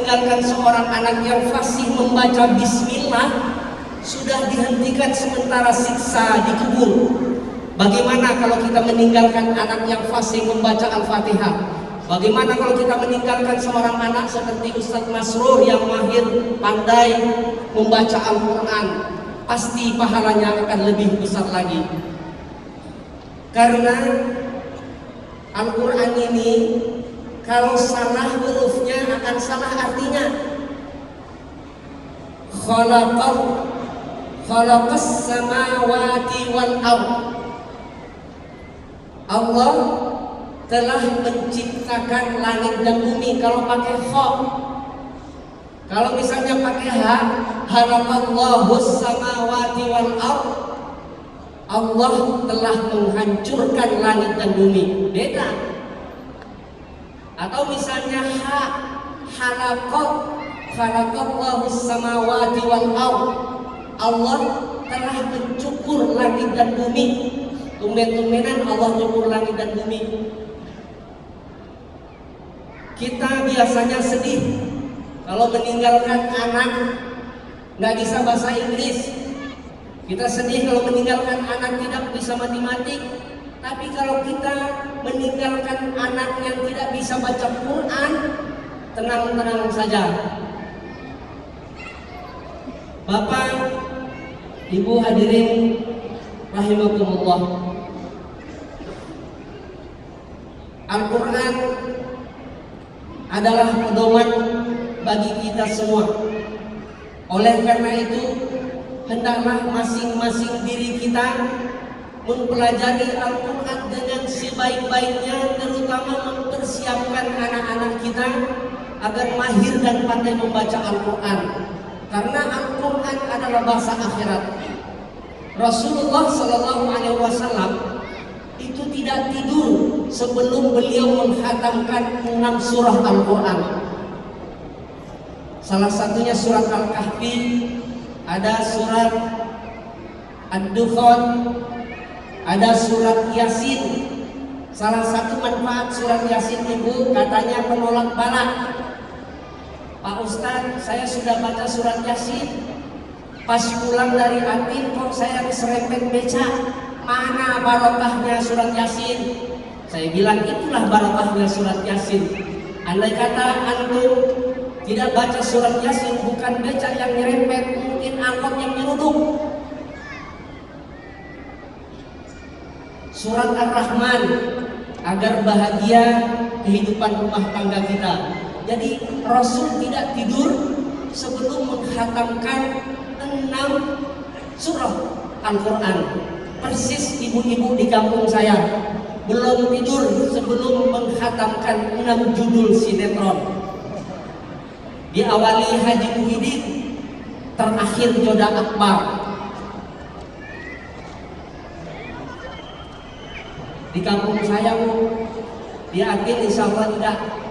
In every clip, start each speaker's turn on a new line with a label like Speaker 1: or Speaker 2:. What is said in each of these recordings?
Speaker 1: meninggalkan seorang anak yang fasih membaca bismillah, sudah dihentikan sementara siksa di kubur. Bagaimana kalau kita meninggalkan anak yang fasih membaca Al-Fatihah? Bagaimana kalau kita meninggalkan seorang anak seperti Ustadz Masrur yang mahir, pandai membaca Al-Quran? Pasti pahalanya akan lebih besar lagi. Karena Al-Quran ini kalau salah hurufnya akan salah artinya. Khalaqas samawati wal ardh. Allah telah menciptakan langit dan bumi kalau pakai kha. Kalau misalnya pakai ha, khalaqallahus samawati wal ardh. Allah telah menghancurkan langit dan bumi. Beda. Atau misalnya ha, khalaqallahus samawati wal ardh. Allah telah mencukur langit dan bumi. Tumben-tumbenan Allah cukur langit dan bumi. Kita biasanya sedih kalau meninggalkan anak nggak bisa bahasa Inggris. Kita sedih kalau meninggalkan anak tidak bisa matematik. Tapi kalau kita meninggalkan anak yang tidak bisa baca Quran, tenang-tenang saja. Bapak, Ibu hadirin rahimakumullah, Al-Quran adalah pedoman bagi kita semua. Oleh karena itu, hendaklah masing-masing diri kita mempelajari Al-Quran dengan sebaik-baiknya, terutama mempersiapkan anak-anak kita agar mahir dan pandai membaca Al-Quran. Karena Al-Quran adalah bahasa akhirat. Rasulullah SAW itu tidak tidur sebelum beliau menghatamkan 6 surah Al-Quran. Salah satunya surat Al-Kahfi, ada surat Ad-Dukhan, ada surat Yasin. Salah satu manfaat surat Yasin itu katanya penolak bala. Pak Ustadz, saya sudah baca surat Yasin, pas pulang dari Atin kok saya diserempet beca. Mana barokahnya surat Yasin? Saya bilang itulah barokahnya surat Yasin. Andai kata antum tidak baca surat Yasin, bukan beca yang nyerempet, mungkin angkot yang nyeruduk. Surat Ar-Rahman, agar bahagia kehidupan rumah tangga kita. Jadi Rasul tidak tidur sebelum menghatamkan 6 surah Al-Quran. Persis ibu-ibu di kampung saya belum tidur sebelum menghatamkan 6 judul sinetron. Diawali Haji Muhyiddin, terakhir Joda Akbar. Di kampung saya di Atin insya Allah tidak.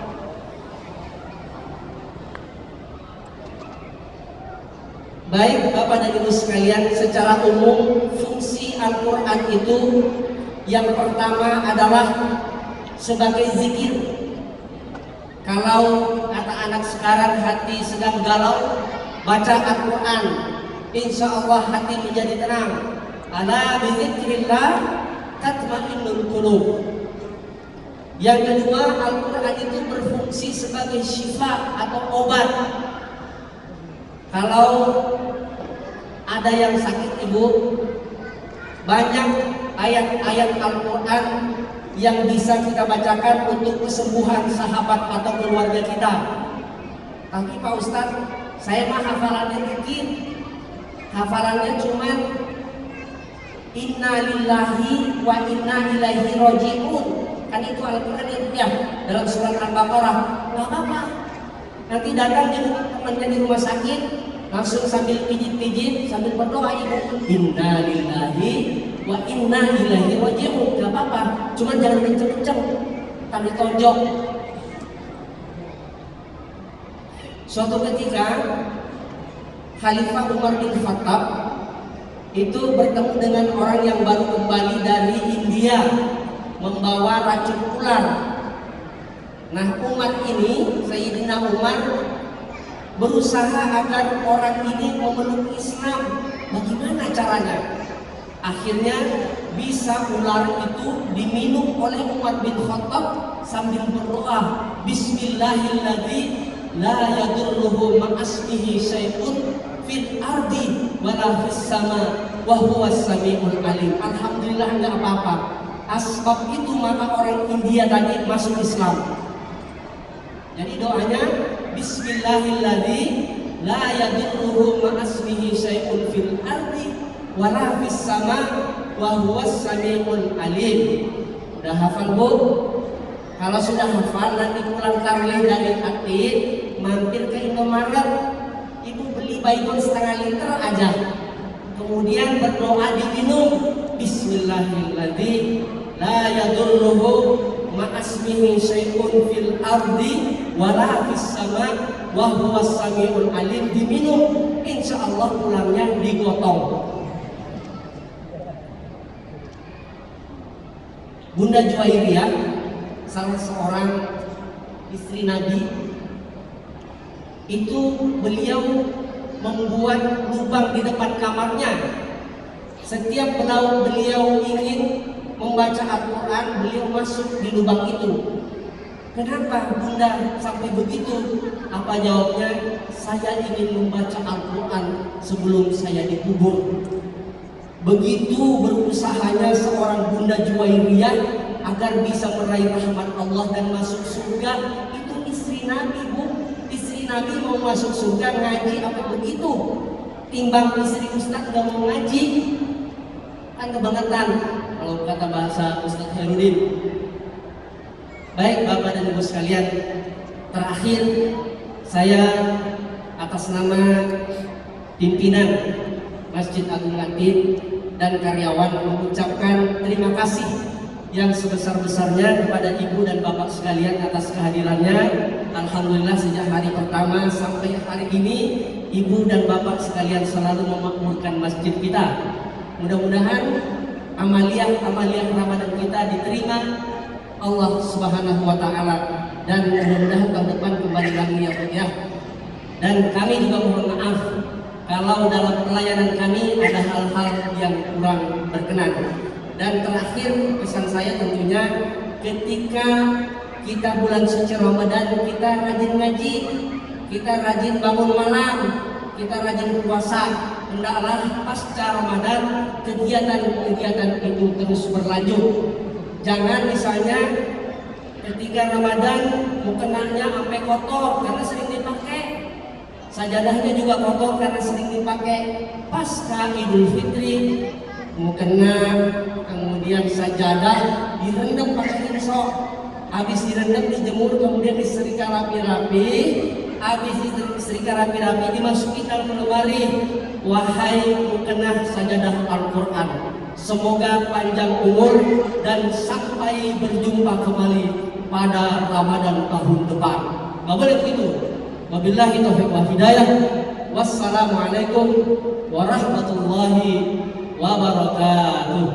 Speaker 1: Baik Bapak dan Ibu sekalian, secara umum fungsi Al-Quran itu yang pertama adalah sebagai zikir. Kalau kata anak sekarang hati sedang galau, baca Al-Quran, insya Allah hati menjadi tenang. Ala bizikrillah tatma'innul qulub. Yang kedua, Al-Quran itu berfungsi sebagai syifa atau obat. Kalau ada yang sakit ibu, banyak ayat-ayat Al-Quran yang bisa kita bacakan untuk kesembuhan sahabat atau keluarga kita. Tapi Pak Ustadz, saya mah hafalannya dikit. Hafalannya cuman Inna lillahi wa inna ilaihi raji'un. Kan itu Al-Quran ya, dalam surat Al-Baqarah. Gak apa-apa. Nanti datang temannya di rumah sakit, langsung sambil pijit-pijit, sambil berdoa ibu, Inna lillahi wa inna ilaihi raji'un. Gak apa-apa, cuman jangan kenceng-kenceng, tak ditonjok. Suatu ketika Khalifah Umar bin Khattab itu bertemu dengan orang yang baru kembali dari India membawa racun ular. Nah, Umar ini, Sayyidina Umar berusaha agar orang ini memeluk Islam. Bagaimana caranya? Akhirnya bisa ular itu diminum oleh Umar bin Khattab sambil berdoa, Bismillahilladzi la yadurruhu ma'asmihi syai'un fil ardi wala fis sama wa huwas samiul alim. Alhamdulillah enggak apa-apa. Asbab itu maka orang India tadi masuk Islam. Jadi doanya Bismillahilladzi la yadurruhu ma'asmihi syai'un fil ardi wala fis sama wa huwas samiul alim. Udah hafal Bu? Kalau sudah hafal nanti pulang tarlih dari Atin, mampir ke Indomaret, Ibu beli baygon setengah liter aja. Kemudian berdoa diminum, Bismillahirrahmanirrahim, la yadurruhu ma'asmihi syai'un fil ardi wala fis sama wa huwas samiul alim, diminum, insyaallah pulangnya digotong. Bunda Juwairiyah, salah seorang istri Nabi, itu beliau membuat lubang di depan kamarnya. Setiap beliau ingin membaca Al-Quran, beliau masuk di lubang itu. Kenapa Bunda sampai begitu? Apa jawabnya? Saya ingin membaca Al-Quran sebelum saya dikubur. Begitu berusahanya seorang Bunda Juwairiyah agar bisa meraih rahmat Allah dan masuk surga. Itu istri Nabi Bu. Istri Nabi mau masuk surga ngaji apa begitu? Timbang istri Ustaz gak mau ngaji, kan kebangetan kalau kata bahasa Ustaz Herudin. Baik Bapak dan Ibu sekalian, terakhir saya atas nama pimpinan Masjid Agung Atin dan karyawan mengucapkan terima kasih yang sebesar-besarnya kepada Ibu dan Bapak sekalian atas kehadirannya. Alhamdulillah sejak hari pertama sampai hari ini Ibu dan Bapak sekalian selalu memakmurkan masjid kita. Mudah-mudahan amaliyah Ramadan kita diterima Allah Subhanahu wa taala dan mudah-mudahan tahun depan kembali lagi ya Bu ya. Dan kami juga mohon maaf kalau dalam pelayanan kami ada hal-hal yang kurang berkenan. Dan terakhir pesan saya tentunya, ketika kita bulan suci Ramadan, kita rajin ngaji, kita rajin bangun malam, kita rajin puasa. Hendaklah pasca Ramadan kegiatan-kegiatan itu terus berlanjut. Jangan misalnya ketika Ramadan mukenanya sampai kotor karena sering dipakai, sajadahnya juga kotor karena sering dipakai. Pasca Idul Fitri mukena, kemudian sajadah direndam pakai insok, habis direndam dijemur, kemudian disetrika rapi-rapi, habis disetrika rapi-rapi dimasuki dalam lemari. Wahai mukena sajadah Al-Quran, semoga panjang umur dan sampai berjumpa kembali pada Ramadan tahun depan. Gak boleh begitu. Wabillahi taufiq wal hidayah. Wassalamualaikum warahmatullahi wabarakatuh.